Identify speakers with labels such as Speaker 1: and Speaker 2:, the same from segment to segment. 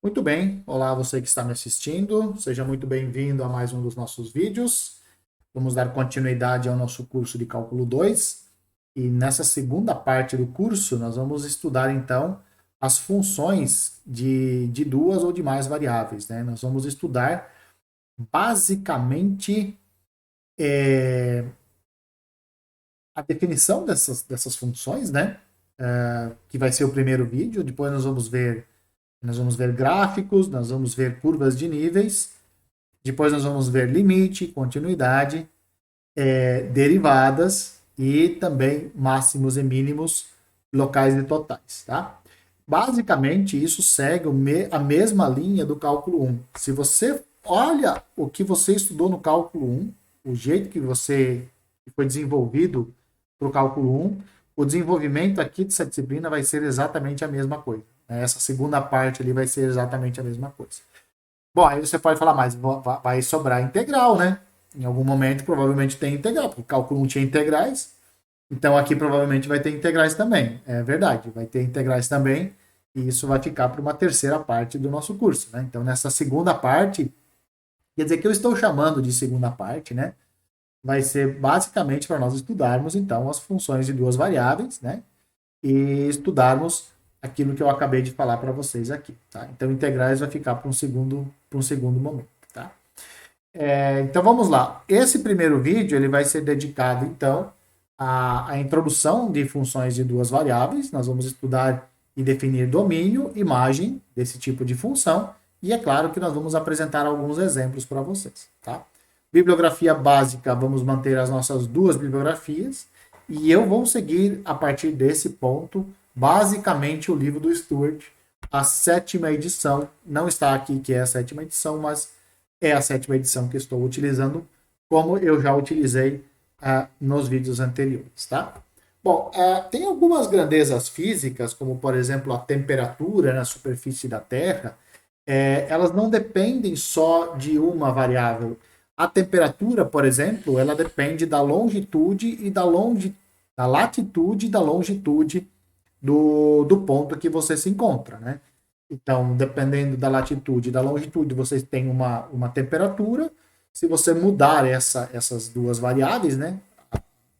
Speaker 1: Muito bem, olá você que está me assistindo, seja muito bem-vindo a mais um dos nossos vídeos. Vamos dar continuidade ao nosso curso de Cálculo 2 e nessa segunda parte do curso nós vamos estudar então as funções de duas ou de mais variáveis, né? Nós vamos estudar basicamente a definição dessas funções, né? Que vai ser o primeiro vídeo, depois nós vamos ver gráficos, nós vamos ver curvas de níveis. Depois nós vamos ver limite, continuidade, derivadas e também máximos e mínimos locais e totais, tá? Basicamente, isso segue a mesma linha do cálculo 1. Se você olha o que você estudou no cálculo 1, o jeito que você foi desenvolvido para o cálculo 1, o desenvolvimento aqui dessa disciplina vai ser exatamente a mesma coisa. Essa segunda parte ali vai ser exatamente a mesma coisa. Bom, aí você pode falar, mas vai sobrar integral, né? Em algum momento provavelmente tem integral, porque o cálculo não tinha integrais, então aqui provavelmente vai ter integrais também. É verdade, vai ter integrais também, e isso vai ficar para uma terceira parte do nosso curso, né? Então nessa segunda parte, quer dizer que eu estou chamando de segunda parte, né? Vai ser basicamente para nós estudarmos então as funções de duas variáveis, né? E estudarmos aquilo que eu acabei de falar para vocês aqui, tá? Então integrais vai ficar para um segundo momento, tá? Então vamos lá. Esse primeiro vídeo ele vai ser dedicado então à introdução de funções de duas variáveis. Nós vamos estudar e definir domínio, imagem desse tipo de função e é claro que nós vamos apresentar alguns exemplos para vocês, tá? Bibliografia básica, vamos manter as nossas duas bibliografias e eu vou seguir a partir desse ponto basicamente o livro do Stuart, a sétima edição. Não está aqui que é a sétima edição, mas é a sétima edição que estou utilizando, como eu já utilizei nos vídeos anteriores, tá? Bom, tem algumas grandezas físicas, como por exemplo a temperatura na superfície da Terra, elas não dependem só de uma variável. A temperatura, por exemplo, ela depende da longitude e da latitude e da longitude do ponto que você se encontra, né? Então, dependendo da latitude e da longitude, você tem uma temperatura. Se você mudar essas duas variáveis, né,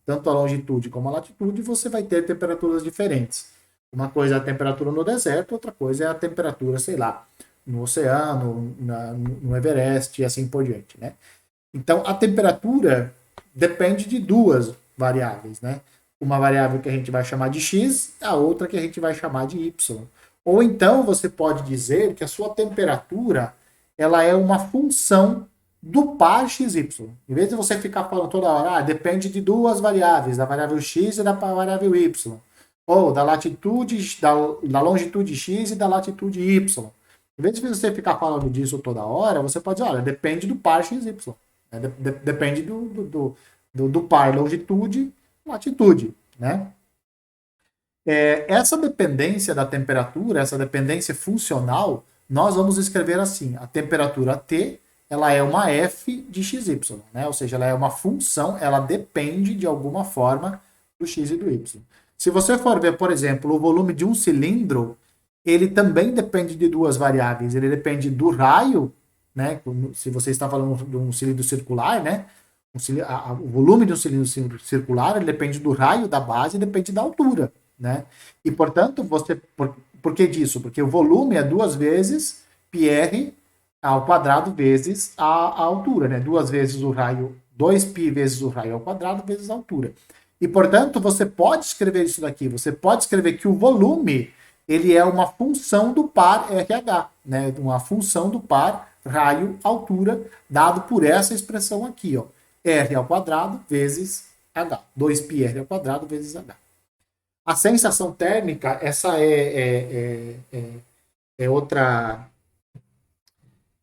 Speaker 1: tanto a longitude como a latitude, você vai ter temperaturas diferentes. Uma coisa é a temperatura no deserto, outra coisa é a temperatura, sei lá, no oceano, no Everest e assim por diante, né? Então, a temperatura depende de duas variáveis, né? Uma variável que a gente vai chamar de x, a outra que a gente vai chamar de y. Ou então você pode dizer que a sua temperatura ela é uma função do par xy. Em vez de você ficar falando toda hora, depende de duas variáveis, da variável x e da variável y. Ou da latitude, da longitude x e da latitude y. Em vez de você ficar falando disso toda hora, você pode dizer, olha, depende do par xy. Depende do par longitude latitude, né? Essa dependência da temperatura, essa dependência funcional, nós vamos escrever assim: a temperatura T ela é uma f de xy, né? Ou seja, ela é uma função, ela depende de alguma forma do x e do y. Se você for ver, por exemplo, o volume de um cilindro, ele também depende de duas variáveis. Ele depende do raio, né? Se você está falando de um cilindro circular, né? O volume de um cilindro circular ele depende do raio da base e depende da altura, né? E, portanto, por que disso? Porque o volume é duas vezes πr ao quadrado vezes a altura, né? Duas vezes o raio, 2π vezes o raio ao quadrado vezes a altura. E, portanto, você pode escrever isso daqui. Você pode escrever que o volume ele é uma função do par RH, né? Uma função do par raio-altura, dado por essa expressão aqui, ó. R ao quadrado vezes H. 2πr ao quadrado vezes H. A sensação térmica, essa é outra.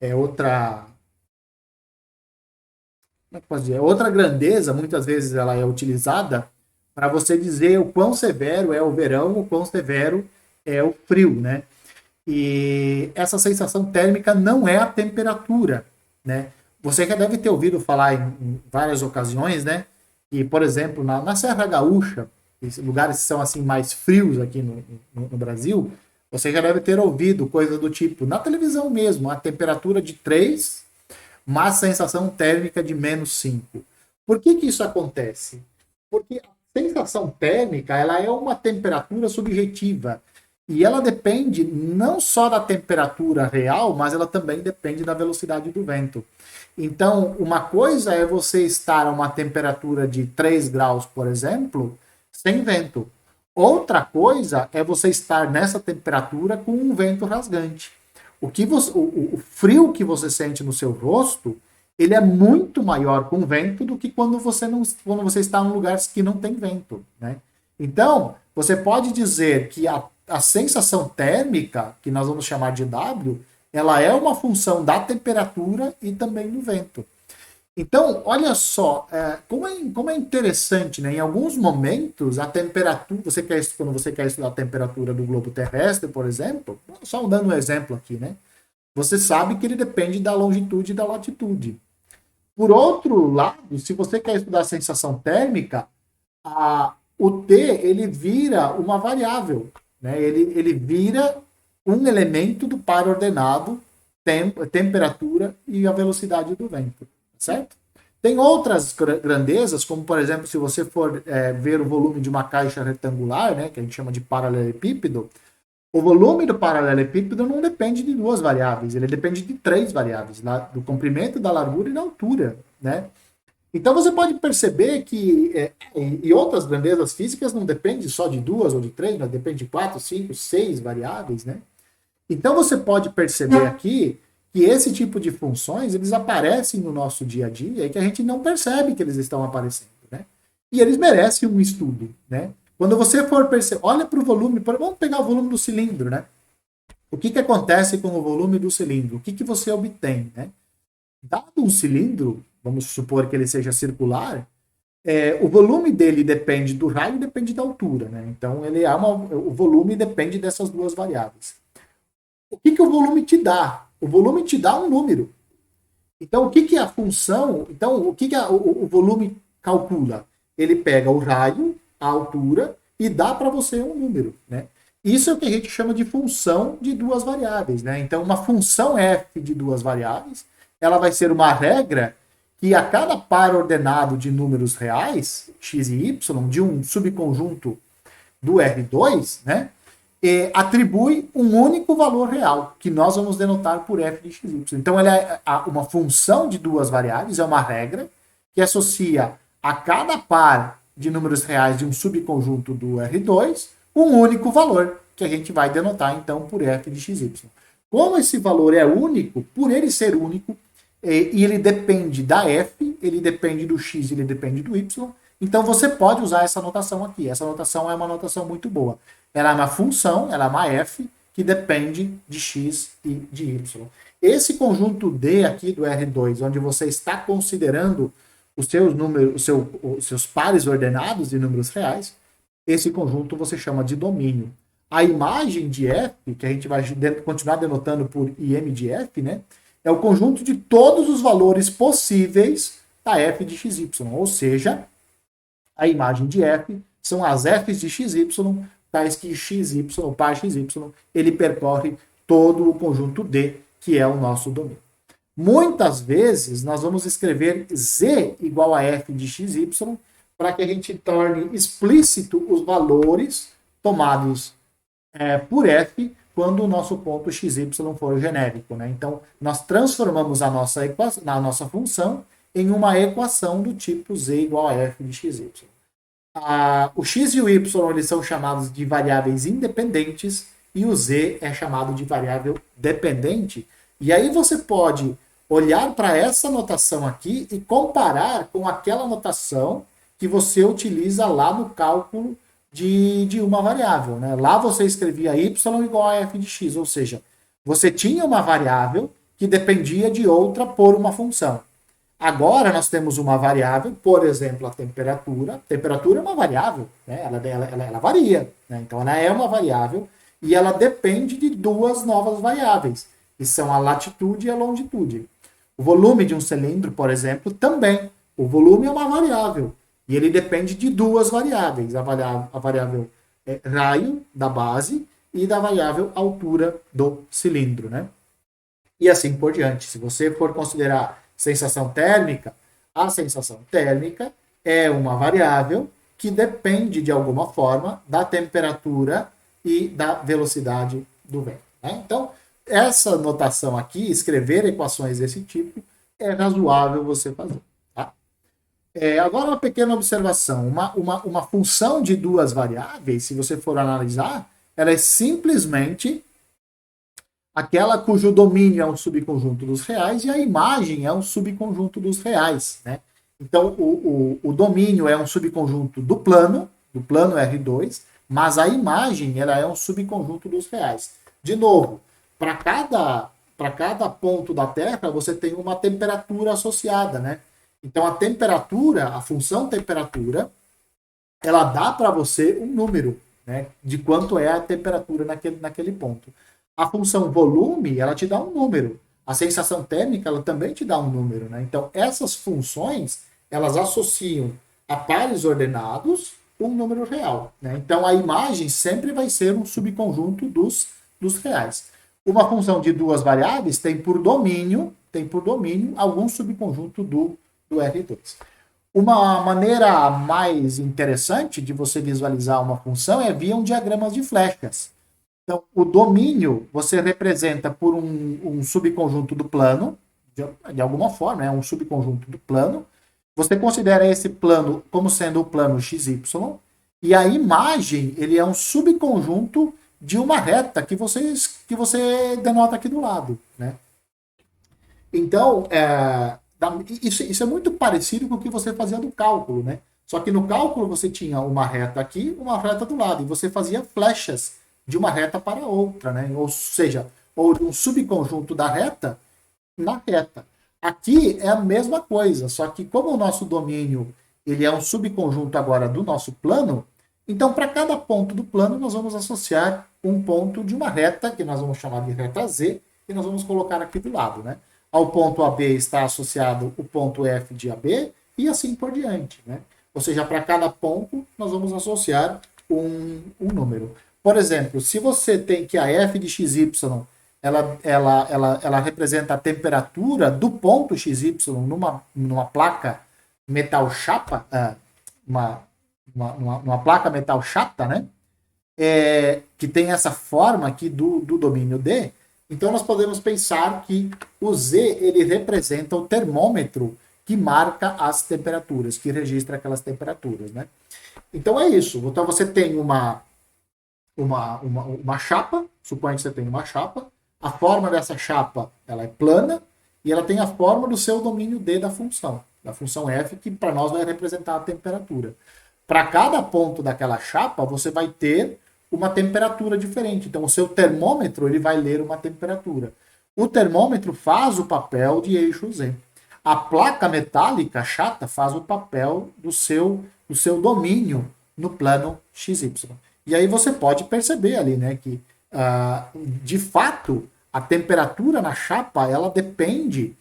Speaker 1: É outra. Como é que posso dizer? É outra grandeza, muitas vezes ela é utilizada para você dizer o quão severo é o verão, o quão severo é o frio, né? E essa sensação térmica não é a temperatura, né? Você já deve ter ouvido falar em várias ocasiões, né? E, por exemplo, na Serra Gaúcha, lugares que são assim mais frios aqui no Brasil, Você já deve ter ouvido coisa do tipo, na televisão mesmo, a temperatura de 3, mas sensação térmica de -5. Por que que isso acontece? Porque a sensação térmica, ela é uma temperatura subjetiva. E ela depende não só da temperatura real, mas ela também depende da velocidade do vento. Então, uma coisa é você estar a uma temperatura de 3 graus, por exemplo, sem vento. Outra coisa é você estar nessa temperatura com um vento rasgante. O frio que você sente no seu rosto, ele é muito maior com vento do que quando você está em um lugar que não tem vento, né? Então, você pode dizer que a sensação térmica, que nós vamos chamar de W, ela é uma função da temperatura e também do vento. Então, olha só, como é interessante, né? Em alguns momentos, a temperatura, quando você quer estudar a temperatura do globo terrestre, por exemplo, só dando um exemplo aqui, né? Você sabe que ele depende da longitude e da latitude. Por outro lado, se você quer estudar a sensação térmica, o T ele vira uma variável, né? Ele vira um elemento do par ordenado, temperatura e a velocidade do vento, certo? Tem outras grandezas, como por exemplo, se você for ver o volume de uma caixa retangular, né, que a gente chama de paralelepípedo, o volume do paralelepípedo não depende de duas variáveis, ele depende de três variáveis, do comprimento, da largura e da altura, né? Então você pode perceber que e outras grandezas físicas não dependem só de duas ou de três, mas depende de 4, 5, 6 variáveis, né? Então você pode perceber aqui que esse tipo de funções eles aparecem no nosso dia a dia e que a gente não percebe que eles estão aparecendo, né? E eles merecem um estudo, né? Quando você for perceber, olha para o volume, vamos pegar o volume do cilindro, né? O que acontece com o volume do cilindro? O que você obtém, né? Dado um cilindro, vamos supor que ele seja circular, o volume dele depende do raio e depende da altura, né? Então o volume depende dessas duas variáveis. O que o volume te dá? O volume te dá um número. Então, o que é a função? Então, o que o volume calcula? Ele pega o raio, a altura, e dá para você um número, né? Isso é o que a gente chama de função de duas variáveis, né? Então, uma função f de duas variáveis, ela vai ser uma regra que a cada par ordenado de números reais, x e y, de um subconjunto do R2, né? Atribui um único valor real, que nós vamos denotar por f de xy. Então, ela é uma função de duas variáveis, é uma regra que associa a cada par de números reais de um subconjunto do R2 um único valor, que a gente vai denotar, então, por f de xy. Como esse valor é único, por ele ser único, e ele depende da f, ele depende do x, ele depende do y, então você pode usar essa notação aqui. Essa notação é uma notação muito boa. Ela é uma função, ela é uma f, que depende de x e de y. Esse conjunto D aqui do R2, onde você está considerando os seus números, os seus pares ordenados de números reais, esse conjunto você chama de domínio. A imagem de f, que a gente vai continuar denotando por im de f, né, é o conjunto de todos os valores possíveis da f de xy, ou seja, a imagem de f são as f's de xy, tais que xy, o par xy, ele percorre todo o conjunto D, que é o nosso domínio. Muitas vezes, nós vamos escrever z igual a f de xy para que a gente torne explícito os valores tomados por f quando o nosso ponto xy for genérico, né? Então, nós transformamos a nossa função em uma equação do tipo z igual a f de xy. O x e o y eles são chamados de variáveis independentes e o z é chamado de variável dependente. E aí você pode olhar para essa notação aqui e comparar com aquela notação que você utiliza lá no cálculo de uma variável, né? Lá você escrevia y igual a f de x, ou seja, você tinha uma variável que dependia de outra por uma função. Agora nós temos uma variável, por exemplo, a temperatura. A temperatura é uma variável, né? Ela varia, né? Então ela é uma variável e ela depende de duas novas variáveis, que são a latitude e a longitude. O volume de um cilindro, por exemplo, também. O volume é uma variável e ele depende de duas variáveis. A variável raio da base e da variável altura do cilindro, né? E assim por diante. Se você for considerar sensação térmica, a sensação térmica é uma variável que depende de alguma forma da temperatura e da velocidade do vento, né? Então, essa notação aqui, escrever equações desse tipo, é razoável você fazer. Tá? Agora, uma pequena observação: uma função de duas variáveis, se você for analisar, ela é simplesmente aquela cujo domínio é um subconjunto dos reais e a imagem é um subconjunto dos reais. Né? Então, o domínio é um subconjunto do plano R2, mas a imagem ela é um subconjunto dos reais. De novo, para cada ponto da Terra, você tem uma temperatura associada. Né? Então, a temperatura, a função temperatura, ela dá para você um número, né, de quanto é a temperatura naquele ponto. A função volume, ela te dá um número. A sensação térmica, ela também te dá um número. Né? Então, essas funções, elas associam a pares ordenados um número real. Né? Então, a imagem sempre vai ser um subconjunto dos reais. Uma função de duas variáveis tem por domínio algum subconjunto do R2. Uma maneira mais interessante de você visualizar uma função é via um diagrama de flechas. Então, o domínio você representa por um subconjunto do plano, de alguma forma, é um subconjunto do plano. Você considera esse plano como sendo o plano XY, e a imagem ele é um subconjunto de uma reta que você denota aqui do lado. Né? Então, isso é muito parecido com o que você fazia no cálculo, né? Só que no cálculo você tinha uma reta aqui, uma reta do lado, e você fazia flechas de uma reta para outra, né? Ou seja, ou de um subconjunto da reta na reta. Aqui é a mesma coisa, só que como o nosso domínio ele é um subconjunto agora do nosso plano, então para cada ponto do plano nós vamos associar um ponto de uma reta, que nós vamos chamar de reta Z, e nós vamos colocar aqui do lado, né? Ao ponto AB está associado o ponto F de AB e assim por diante. Né? Ou seja, para cada ponto nós vamos associar um número. Por exemplo, se você tem que a F de XY ela representa a temperatura do ponto XY numa placa metal chapa, uma placa metal chata, né? Que tem essa forma aqui do domínio D, então nós podemos pensar que o Z ele representa o termômetro que marca as temperaturas, que registra aquelas temperaturas. Né? Então é isso. Então você tem uma chapa, suponha que você tem uma chapa, a forma dessa chapa ela é plana e ela tem a forma do seu domínio D da função F, que para nós vai representar a temperatura. Para cada ponto daquela chapa, você vai ter uma temperatura diferente. Então, o seu termômetro ele vai ler uma temperatura. O termômetro faz o papel de eixo Z. A placa metálica chata faz o papel do seu domínio no plano XY. E aí você pode perceber ali, né, que de fato a temperatura na chapa ela depende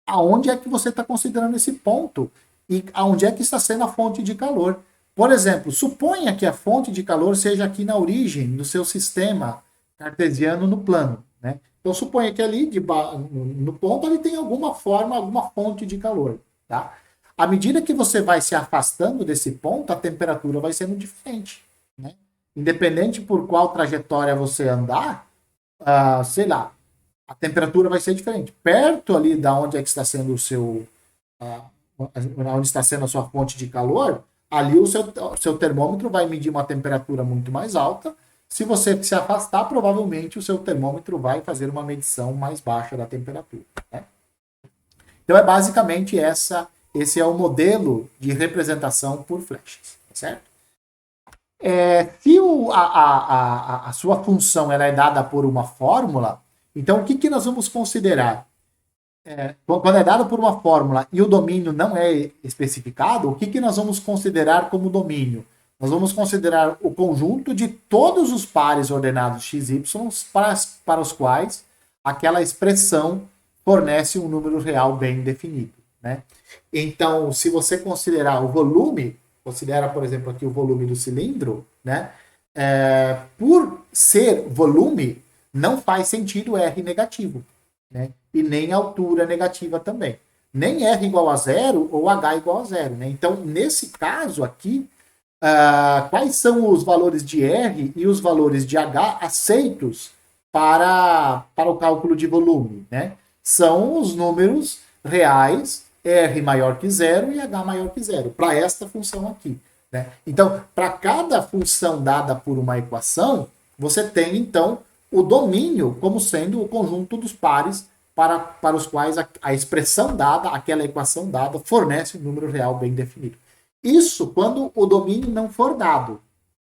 Speaker 1: aonde é que você está considerando esse ponto e aonde é que está sendo a fonte de calor. Por exemplo, suponha que a fonte de calor seja aqui na origem do seu sistema cartesiano no plano. Né? Então, suponha que ali no ponto ele tem alguma forma, alguma fonte de calor. Tá? À medida que você vai se afastando desse ponto, a temperatura vai sendo diferente. Né? Independente por qual trajetória você andar, sei lá, a temperatura vai ser diferente. Perto ali da onde é que está sendo o seu... onde está sendo a sua fonte de calor, ali o seu termômetro vai medir uma temperatura muito mais alta. Se você se afastar, provavelmente o seu termômetro vai fazer uma medição mais baixa da temperatura. Né? Então é basicamente esse é o modelo de representação por flechas. Tá certo? Se a sua função ela é dada por uma fórmula, então o que nós vamos considerar? Quando é dado por uma fórmula e o domínio não é especificado, o que nós vamos considerar como domínio? Nós vamos considerar o conjunto de todos os pares ordenados XY para os quais aquela expressão fornece um número real bem definido. Né? Então, se você considerar o volume, considera, por exemplo, aqui o volume do cilindro, né? por ser volume, não faz sentido R negativo, né? E nem altura negativa também. Nem R igual a zero ou H igual a zero, né? Então, nesse caso aqui, quais são os valores de R e os valores de H aceitos para o cálculo de volume, né? São os números reais, R maior que zero e H maior que zero, para esta função aqui. Né? Então, para cada função dada por uma equação, você tem, então, o domínio como sendo o conjunto dos pares para os quais a expressão dada, aquela equação dada, fornece um número real bem definido. Isso quando o domínio não for dado.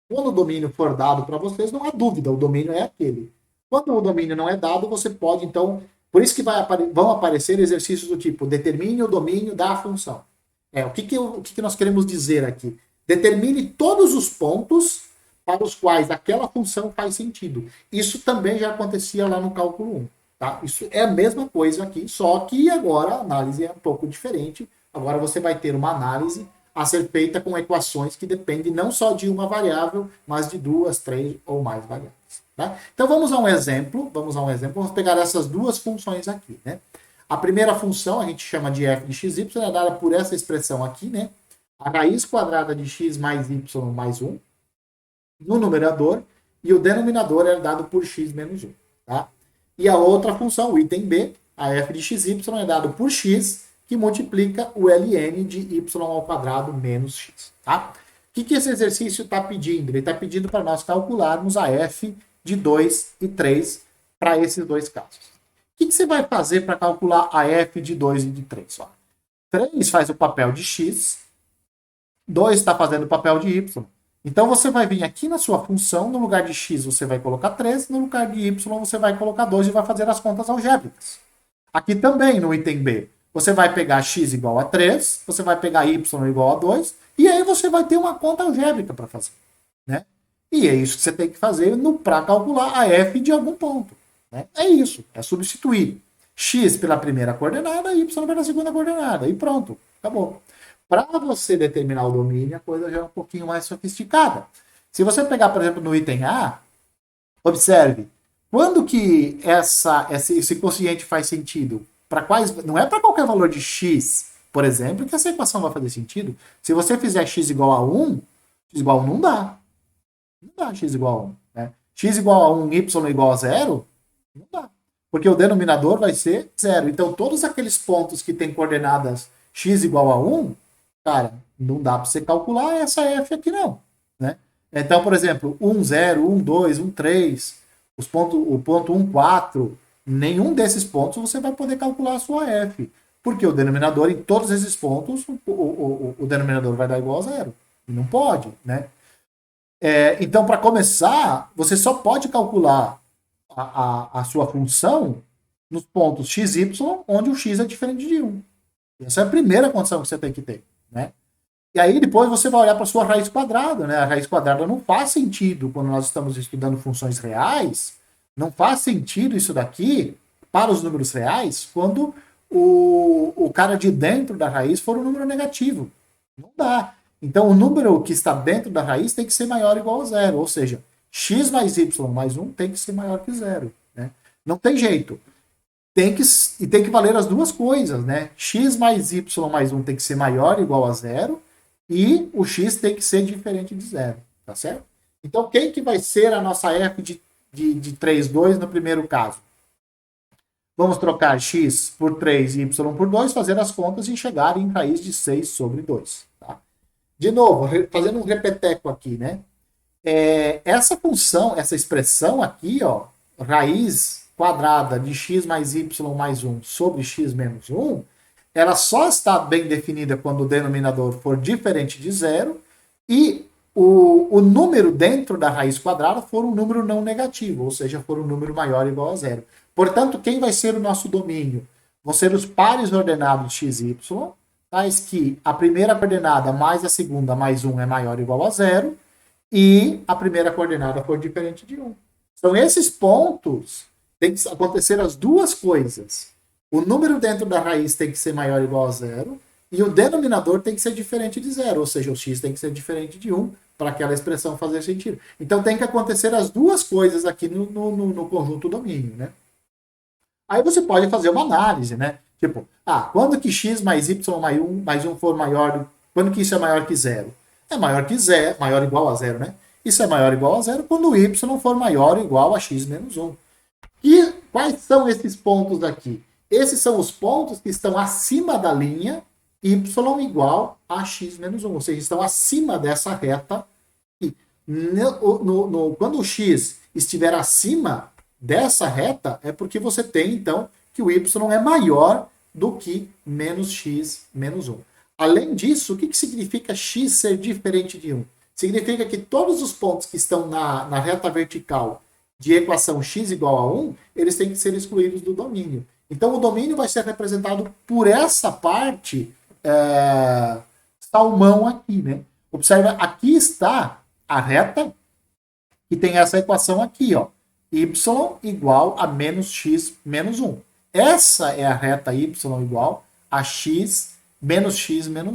Speaker 1: Quando o domínio for dado para vocês, não há dúvida, o domínio é aquele. Quando o domínio não é dado, você pode, então. Por isso que vão aparecer exercícios do tipo: determine o domínio da função. O que nós queremos dizer aqui? Determine todos os pontos para os quais aquela função faz sentido. Isso também já acontecia lá no cálculo 1. Tá? Isso é a mesma coisa aqui, só que agora a análise é um pouco diferente. Agora você vai ter uma análise a ser feita com equações que dependem não só de uma variável, mas de duas, três ou mais variáveis. Tá? Então vamos a um exemplo. Vamos pegar essas duas funções aqui. Né? A primeira função a gente chama de f de xy, é dada por essa expressão aqui, né? A raiz quadrada de x mais y mais 1 no numerador, e o denominador é dado por x menos 1. Tá? E a outra função, o item B, a f de xy, é dado por x, que multiplica o ln de y ao quadrado menos x. Tá? O que esse exercício está pedindo? Ele está pedindo para nós calcularmos a f de 2 e 3 para esses dois casos. O que você vai fazer para calcular a f de 2 e de 3? Ó, 3 faz o papel de x, 2 está fazendo o papel de y. Então você vai vir aqui na sua função, no lugar de x você vai colocar 3, no lugar de y você vai colocar 2 e vai fazer as contas algébricas. Aqui também no item B, você vai pegar x igual a 3, você vai pegar y igual a 2, e aí você vai ter uma conta algébrica para fazer. Né? E é isso que você tem que fazer para calcular a f de algum ponto. Né? É isso, é substituir x pela primeira coordenada e y pela segunda coordenada. E pronto, acabou. Para você determinar o domínio, a coisa já é um pouquinho mais sofisticada. Se você pegar, por exemplo, no item A, observe, quando que esse quociente faz sentido? Para quais? Não é para qualquer valor de x, por exemplo, que essa equação vai fazer sentido. Se você fizer x igual a 1, x igual a 1 não dá. Não dá x igual a 1. Né? X igual a 1, y igual a 0, não dá. Porque o denominador vai ser 0. Então, todos aqueles pontos que têm coordenadas x igual a 1, cara, não dá para você calcular essa f aqui não, né? Então, por exemplo, 1, 0, 1, 2, 1, 3, o ponto 1, 4, nenhum desses pontos você vai poder calcular a sua f, porque o denominador em todos esses pontos, o denominador vai dar igual a 0. Não pode, né? Então, para começar, você só pode calcular a sua função nos pontos x, y, onde o x é diferente de 1. Essa é a primeira condição que você tem que ter. Né? E aí depois você vai olhar para a sua raiz quadrada. Né? A raiz quadrada não faz sentido quando nós estamos estudando funções reais. Não faz sentido isso daqui para os números reais quando o cara de dentro da raiz for um número negativo. Não dá. Então o número que está dentro da raiz tem que ser maior ou igual a 0. Ou seja, x mais y mais 1 tem que ser maior que 0. Né? Não tem jeito. Tem que valer as duas coisas, né? X mais y mais 1 tem que ser maior ou igual a 0 e o x tem que ser diferente de 0, tá certo? Então, quem que vai ser a nossa f de 3, 2 no primeiro caso? Vamos trocar x por 3 e y por 2, fazer as contas e chegar em raiz de 6 sobre 2. Tá? De novo, fazendo um repeteco aqui, né? Essa função, essa expressão aqui, ó, raiz quadrada de x mais y mais 1 sobre x menos 1, ela só está bem definida quando o denominador for diferente de 0 e o número dentro da raiz quadrada for um número não negativo, ou seja, for um número maior ou igual a 0. Portanto, quem vai ser o nosso domínio? Vão ser os pares ordenados x e y, tais que a primeira coordenada mais a segunda mais 1 é maior ou igual a 0 e a primeira coordenada for diferente de 1. São esses pontos. Tem que acontecer as duas coisas. O número dentro da raiz tem que ser maior ou igual a 0 e o denominador tem que ser diferente de 0, ou seja, o x tem que ser diferente de 1 para aquela expressão fazer sentido. Então tem que acontecer as duas coisas aqui no conjunto domínio, né? Aí você pode fazer uma análise, né? Tipo, quando que x mais y mais 1 for maior, quando que isso é maior que zero? É maior que zero, maior ou igual a zero, né? Isso é maior ou igual a zero quando o y for maior ou igual a x menos 1. E quais são esses pontos aqui? Esses são os pontos que estão acima da linha y igual a x menos 1, ou seja, estão acima dessa reta. E quando o x estiver acima dessa reta, é porque você tem, então, que o y é maior do que menos x menos 1. Além disso, o que significa x ser diferente de 1? Significa que todos os pontos que estão na reta vertical de equação x igual a 1, eles têm que ser excluídos do domínio. Então, o domínio vai ser representado por essa parte salmão aqui, né? Observa, aqui está a reta que tem essa equação aqui, ó. Y igual a menos x menos 1. Essa é a reta y igual a x menos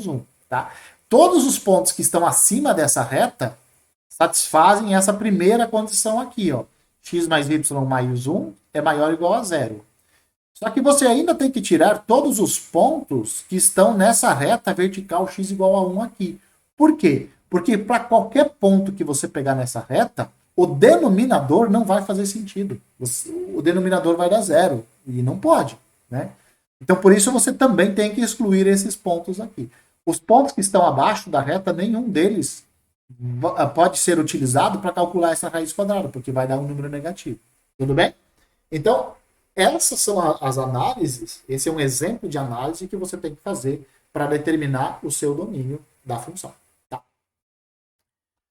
Speaker 1: 1. Tá? Todos os pontos que estão acima dessa reta satisfazem essa primeira condição aqui, ó. X mais y mais 1 é maior ou igual a zero. Só que você ainda tem que tirar todos os pontos que estão nessa reta vertical x igual a 1 aqui. Por quê? Porque para qualquer ponto que você pegar nessa reta, o denominador não vai fazer sentido. O denominador vai dar zero. E não pode, né? Então, por isso, você também tem que excluir esses pontos aqui. Os pontos que estão abaixo da reta, nenhum deles pode ser utilizado para calcular essa raiz quadrada, porque vai dar um número negativo. Tudo bem? Então, essas são as análises. Esse é um exemplo de análise que você tem que fazer para determinar o seu domínio da função.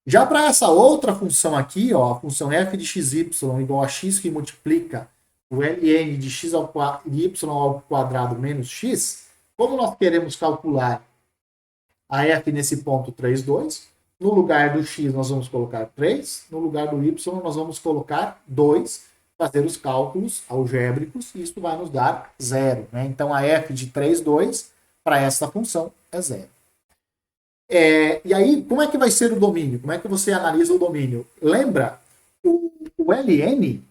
Speaker 1: Já para essa outra função aqui, ó, a função f de xy igual a x que multiplica o ln de x y ao quadrado menos x, como nós queremos calcular a f nesse ponto 3, 2, no lugar do x nós vamos colocar 3, no lugar do y nós vamos colocar 2, fazer os cálculos algébricos, e isso vai nos dar 0. Né? Então a f de 3, 2 para essa função é 0. E aí, como é que vai ser o domínio? Como é que você analisa o domínio? Lembra, o ln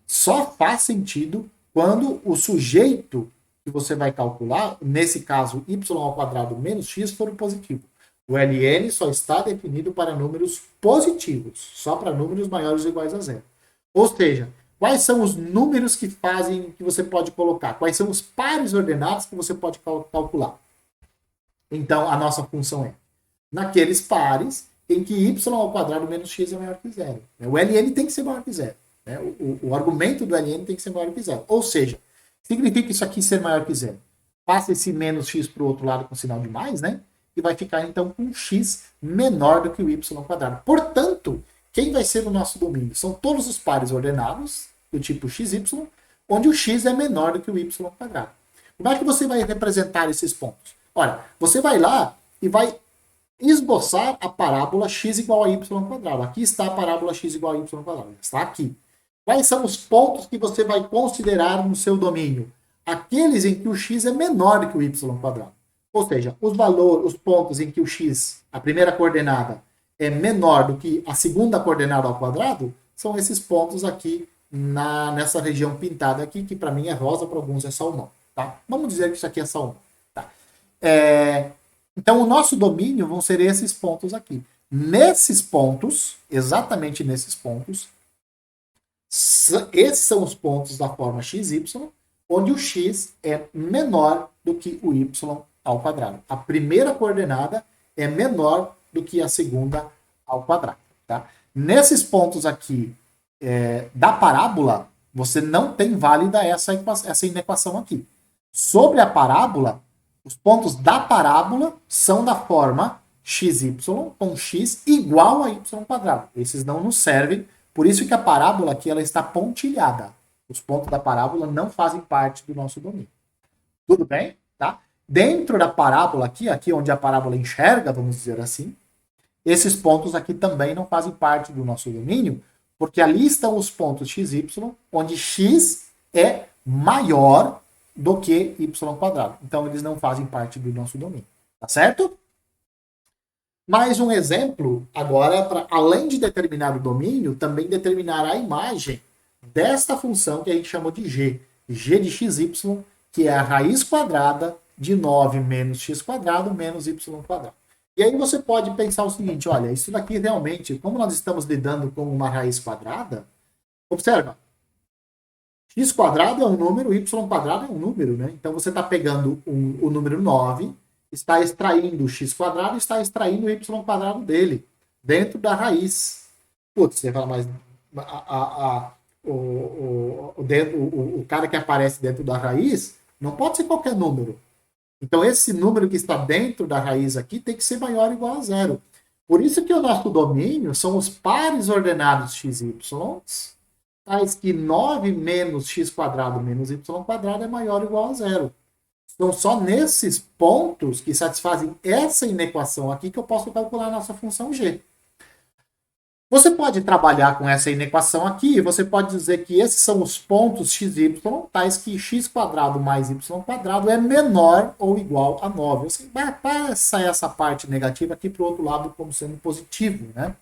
Speaker 1: só faz sentido quando o sujeito que você vai calcular, nesse caso, y ao quadrado menos x, for positivo. O ln só está definido para números positivos, só para números maiores ou iguais a zero. Ou seja, quais são os números que você pode colocar? Quais são os pares ordenados que você pode calcular? Então, a nossa função é naqueles pares em que y ao quadrado menos x é maior que zero. O ln tem que ser maior que zero. Né? O argumento do ln tem que ser maior que zero. Ou seja, significa isso aqui ser maior que zero. Passa esse menos x para o outro lado com sinal de mais, né? E vai ficar, então, com x menor do que o y ao quadrado. Portanto, quem vai ser o nosso domínio? São todos os pares ordenados, do tipo xy, onde o x é menor do que o y ao quadrado. Como é que você vai representar esses pontos? Olha, você vai lá e vai esboçar a parábola x igual a y ao quadrado. Aqui está a parábola x igual a y ao quadrado. Está aqui. Quais são os pontos que você vai considerar no seu domínio? Aqueles em que o x é menor do que o y ao quadrado. Ou seja, os pontos em que o x, a primeira coordenada, é menor do que a segunda coordenada ao quadrado, são esses pontos aqui nessa região pintada aqui, que para mim é rosa, para alguns é salmão. Tá? Vamos dizer que isso aqui é salmão. Então, o nosso domínio vão ser esses pontos aqui. Nesses pontos, exatamente nesses pontos, esses são os pontos da forma xy, onde o x é menor do que o y ao quadrado. A primeira coordenada é menor do que a segunda ao quadrado. Tá? Nesses pontos aqui da parábola, você não tem válida essa inequação aqui. Sobre a parábola, os pontos da parábola são da forma xy com x igual a y quadrado. Esses não nos servem, por isso que a parábola aqui ela está pontilhada. Os pontos da parábola não fazem parte do nosso domínio. Tudo bem? Tá? Dentro da parábola aqui onde a parábola enxerga, vamos dizer assim, esses pontos aqui também não fazem parte do nosso domínio, porque ali estão os pontos xy, onde x é maior do que y quadrado. Então, eles não fazem parte do nosso domínio. Tá certo? Mais um exemplo, agora, para além de determinar o domínio, também determinar a imagem desta função que a gente chamou de g. G de xy, que é a raiz quadrada de 9 menos x quadrado menos y quadrado. E aí você pode pensar o seguinte, olha, isso daqui realmente, como nós estamos lidando com uma raiz quadrada, observa, x quadrado é um número, y quadrado é um número, né? Então você está pegando o número 9, está extraindo o x quadrado e está extraindo o y quadrado dele, dentro da raiz. Putz, você fala, mas o cara que aparece dentro da raiz não pode ser qualquer número. Então, esse número que está dentro da raiz aqui tem que ser maior ou igual a zero. Por isso que o nosso domínio são os pares ordenados x e y, tais que 9 menos x quadrado menos y quadrado é maior ou igual a zero. Então, só nesses pontos que satisfazem essa inequação aqui que eu posso calcular a nossa função g. Você pode trabalhar com essa inequação aqui, você pode dizer que esses são os pontos x e y, tais que x quadrado mais y quadrado é menor ou igual a 9. Você vai passar essa parte negativa aqui para o outro lado como sendo positivo, né?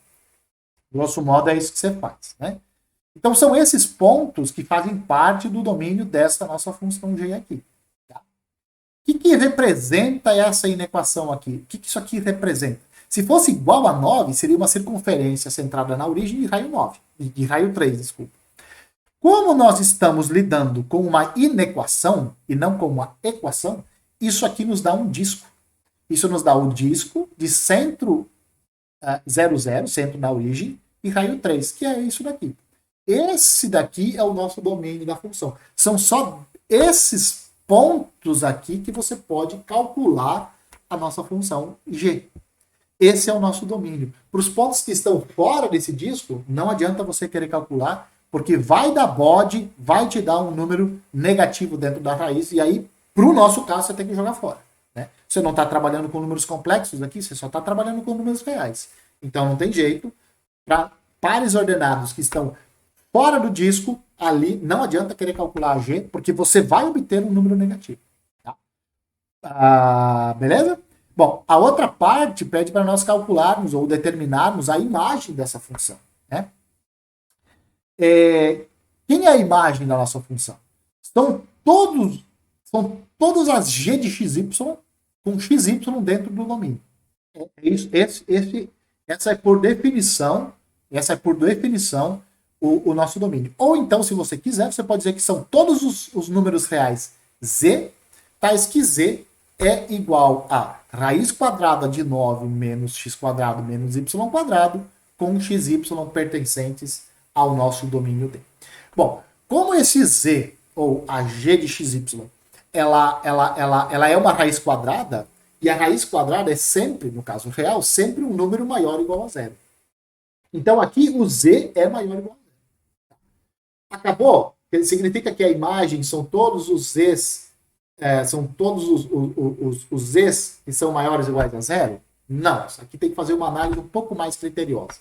Speaker 1: Grosso modo é isso que você faz, né? Então são esses pontos que fazem parte do domínio dessa nossa função g aqui. Tá? O que representa essa inequação aqui? O que isso aqui representa? Se fosse igual a 9, seria uma circunferência centrada na origem de raio 9, de raio 3, desculpa. Como nós estamos lidando com uma inequação e não com uma equação, isso aqui nos dá um disco. Isso nos dá o disco de centro 0, 0, centro na origem, e raio 3, que é isso daqui. Esse daqui é o nosso domínio da função. São só esses pontos aqui que você pode calcular a nossa função g. Esse é o nosso domínio. Para os pontos que estão fora desse disco, não adianta você querer calcular, porque vai dar bode, vai te dar um número negativo dentro da raiz, e aí, para o nosso caso, você tem que jogar fora. Né? Você não está trabalhando com números complexos aqui, você só está trabalhando com números reais. Então não tem jeito. Para pares ordenados que estão fora do disco, ali não adianta querer calcular a g, porque você vai obter um número negativo. Tá? Beleza? Bom, a outra parte pede para nós calcularmos ou determinarmos a imagem dessa função. Né? Quem é a imagem da nossa função? São todas as g de xy com xy dentro do domínio. Essa é por definição o nosso domínio. Ou então, se você quiser, você pode dizer que são todos os números reais z, tais que z é igual a raiz quadrada de 9 menos x quadrado menos y quadrado com xy pertencentes ao nosso domínio D. Bom, como esse z, ou a g de xy, ela é uma raiz quadrada, e a raiz quadrada é sempre, no caso real, sempre um número maior ou igual a zero. Então aqui o z é maior ou igual a zero. Acabou? Significa que a imagem são todos os z's, são todos os z's que são maiores ou iguais a zero? Não. Isso aqui tem que fazer uma análise um pouco mais criteriosa.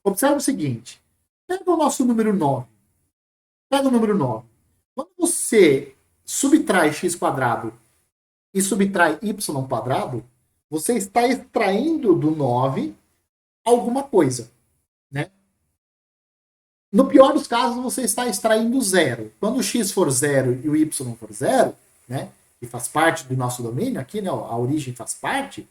Speaker 1: Observe o seguinte. Pega o nosso número 9. Pega o número 9. Quando você subtrai x quadrado e subtrai y quadrado, você está extraindo do 9 alguma coisa. Né? No pior dos casos, você está extraindo zero. Quando o x for zero e o y for zero, né, que faz parte do nosso domínio, aqui né, a origem faz parte,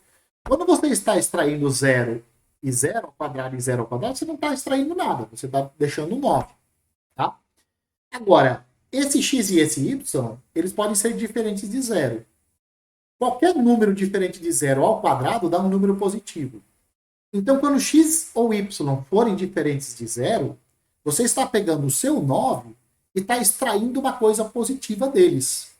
Speaker 1: quando você está extraindo zero e zero ao quadrado e zero ao quadrado, você não está extraindo nada, você está deixando 9. Tá? Agora, esse x e esse y, eles podem ser diferentes de zero. Qualquer número diferente de zero ao quadrado dá um número positivo. Então, quando x ou y forem diferentes de zero, você está pegando o seu 9 e está extraindo uma coisa positiva deles.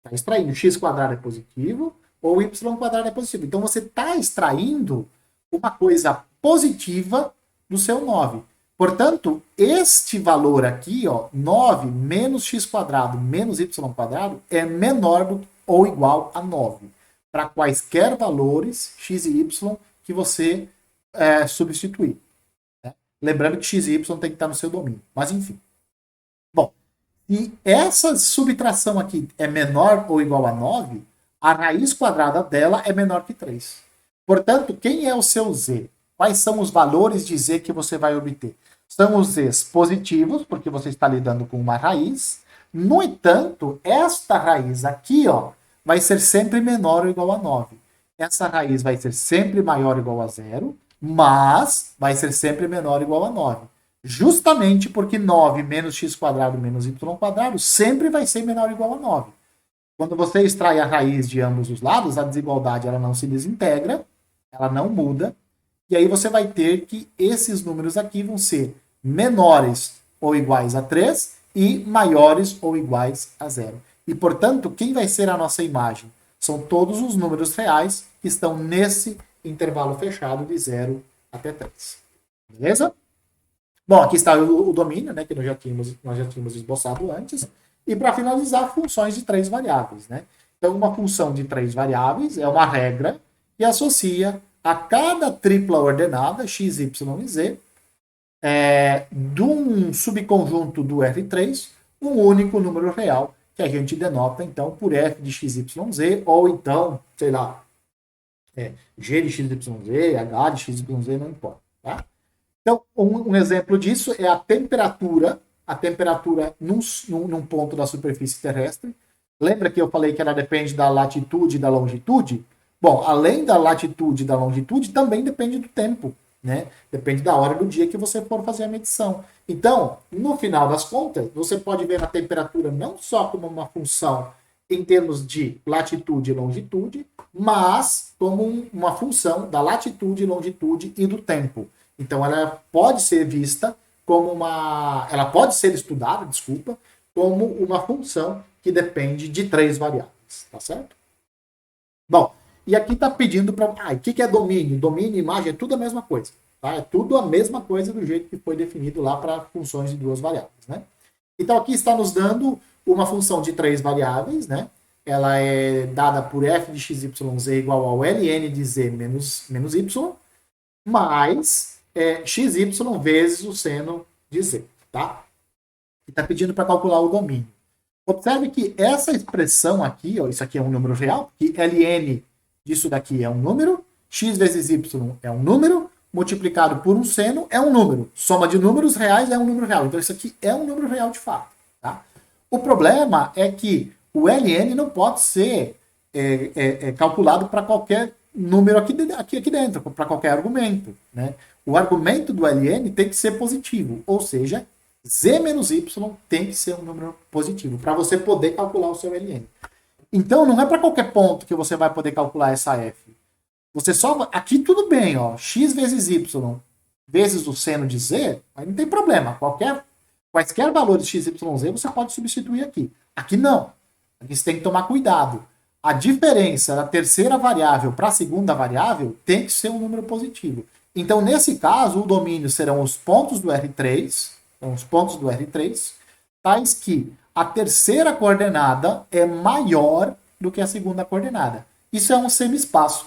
Speaker 1: Está extraindo x quadrado é positivo ou y quadrado é positivo. Então, você está extraindo uma coisa positiva do seu 9. Portanto, este valor aqui, ó, 9 menos x quadrado menos y quadrado, é menor do, ou igual a 9. Para quaisquer valores, x e y, que você substituir. Né? Lembrando que x e y tem que estar no seu domínio. Mas, enfim. Bom, e essa subtração aqui é menor ou igual a 9, a raiz quadrada dela é menor que 3. Portanto, quem é o seu z? Quais são os valores de z que você vai obter? São os z's positivos, porque você está lidando com uma raiz. No entanto, esta raiz aqui, ó, vai ser sempre menor ou igual a 9. Essa raiz vai ser sempre maior ou igual a 0, mas vai ser sempre menor ou igual a 9. Justamente porque 9 menos x quadrado menos y quadrado sempre vai ser menor ou igual a 9. Quando você extrai a raiz de ambos os lados, a desigualdade ela não se desintegra, ela não muda, e aí você vai ter que esses números aqui vão ser menores ou iguais a 3 e maiores ou iguais a 0. E, portanto, quem vai ser a nossa imagem? São todos os números reais que estão nesse intervalo fechado de 0 até 3. Beleza? Bom, aqui está o domínio, né, que nós já tínhamos esboçado antes. E para finalizar, funções de 3 variáveis. Né? Então, uma função de 3 variáveis é uma regra que associa a cada tripla ordenada, x, y e z, de um subconjunto do R3, um único número real, que a gente denota, então, por f de x, y, z, ou então, sei lá, g de x, y, z, h de x, y, z, não importa. Tá? Então, um exemplo disso é a temperatura num ponto da superfície terrestre. Lembra que eu falei que ela depende da latitude e da longitude? Bom, além da latitude e da longitude, também depende do tempo, né? Depende da hora do dia que você for fazer a medição. Então, no final das contas, você pode ver a temperatura não só como uma função em termos de latitude e longitude, mas como uma função da latitude, longitude e do tempo. Então, ela pode ser vista como ela pode ser estudada, como uma função que depende de 3 variáveis, tá certo? Bom, e aqui está pedindo para... o que é domínio? Domínio e imagem é tudo a mesma coisa. Tá? É tudo a mesma coisa do jeito que foi definido lá para funções de 2 variáveis. Né? Então aqui está nos dando uma função de 3 variáveis. Né? Ela é dada por f de x, y, z igual ao ln de z menos y, mais xy vezes o seno de z. Tá? E está pedindo para calcular o domínio. Observe que essa expressão aqui, ó, isso aqui é um número real, que ln disso daqui é um número, x vezes y é um número, multiplicado por um seno é um número. Soma de números reais é um número real. Então isso aqui é um número real de fato. Tá? O problema é que o ln não pode ser calculado para qualquer número aqui dentro, para qualquer argumento. Né? O argumento do ln tem que ser positivo, ou seja, z menos y tem que ser um número positivo, para você poder calcular o seu ln. Então, não é para qualquer ponto que você vai poder calcular essa f. Você só... Aqui tudo bem, ó. X vezes y vezes o seno de z, aí não tem problema. Quaisquer valores x, y, z você pode substituir aqui. Aqui não. Aqui você tem que tomar cuidado. A diferença da terceira variável para a segunda variável tem que ser um número positivo. Então, nesse caso, o domínio serão os pontos do R3, tais que a terceira coordenada é maior do que a segunda coordenada. Isso é um semi-espaço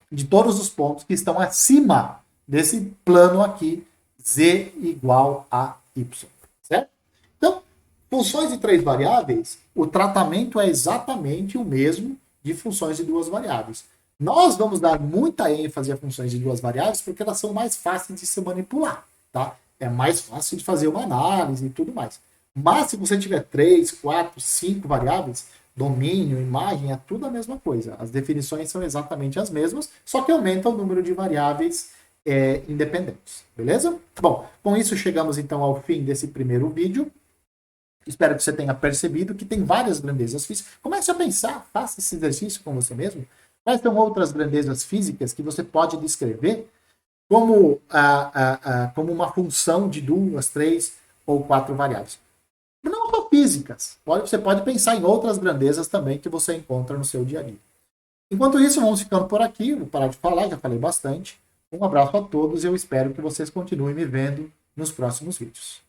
Speaker 1: de todos os pontos que estão acima desse plano aqui, z igual a y. Certo? Então, funções de 3 variáveis, o tratamento é exatamente o mesmo de funções de 2 variáveis. Nós vamos dar muita ênfase a funções de 2 variáveis porque elas são mais fáceis de se manipular. Tá? É mais fácil de fazer uma análise e tudo mais. Mas se você tiver 3, 4, 5 variáveis, domínio, imagem, é tudo a mesma coisa. As definições são exatamente as mesmas, só que aumenta o número de variáveis independentes. Beleza? Bom, com isso chegamos então ao fim desse primeiro vídeo. Espero que você tenha percebido que tem várias grandezas físicas. Comece a pensar, faça esse exercício com você mesmo. Quais são outras grandezas físicas que você pode descrever como uma função de 2, 3 ou 4 variáveis? Não só físicas. Você pode pensar em outras grandezas também que você encontra no seu dia a dia. Enquanto isso, vamos ficando por aqui. Vou parar de falar, já falei bastante. Um abraço a todos e eu espero que vocês continuem me vendo nos próximos vídeos.